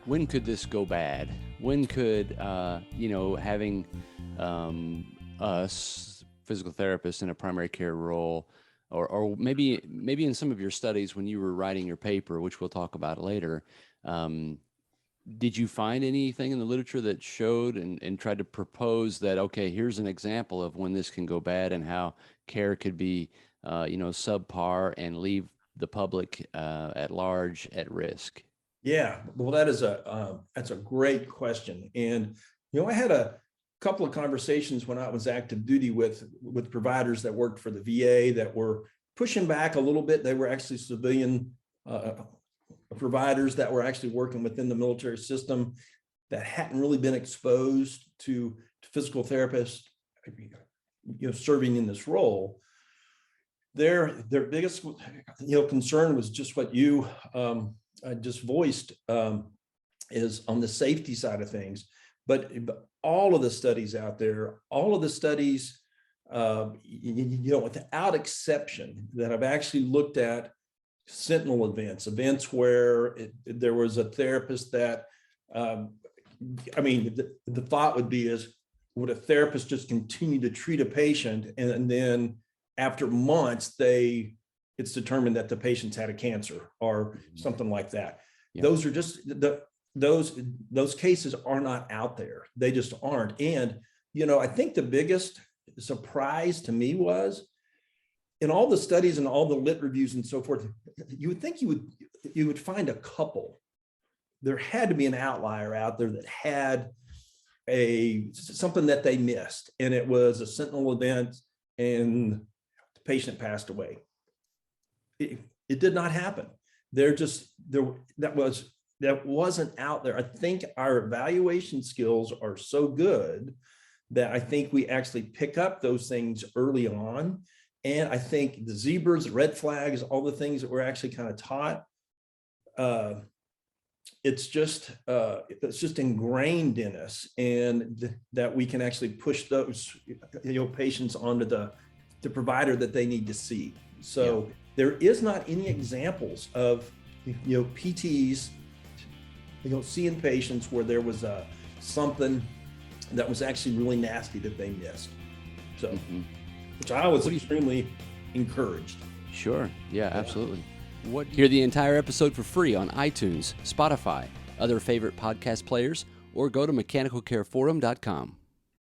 when could this go bad? When could, having us physical therapists in a primary care role, or maybe in some of your studies when you were writing your paper, which we'll talk about later, did you find anything in the literature that showed and tried to propose that, okay, here's an example of when this can go bad and how care could be, subpar and leave the public at large at risk? Yeah, well, that's a great question. And, I had a couple of conversations when I was active duty with providers that worked for the VA that were pushing back a little bit. They were actually civilian providers that were actually working within the military system that hadn't really been exposed to physical therapists, serving in this role. Their biggest, concern was just what you just voiced, is on the safety side of things. But all of the studies out there, without exception, that I've actually looked at sentinel events where there was a therapist that, the thought would be is, would a therapist just continue to treat a patient and then after months it's determined that the patient's had a cancer or something like that? Yeah. Those are just those cases are not out there. They just aren't. And, I think the biggest surprise to me was in all the studies and all the lit reviews and so forth, you would think you would find a couple. There had to be an outlier out there that had something that they missed, and it was a sentinel event and the patient passed away. It did not happen. That wasn't out there. I think our evaluation skills are so good that I think we actually pick up those things early on. And I think the zebras, red flags, all the things that we're actually kind of taught, it's just ingrained in us, and that we can actually push those patients onto the provider that they need to see. So yeah. There is not any examples of PTs seeing patients where there was something that was actually really nasty that they missed. So which I was extremely encouraged. Sure. Yeah, absolutely. Hear the entire episode for free on iTunes, Spotify, other favorite podcast players, or go to mechanicalcareforum.com.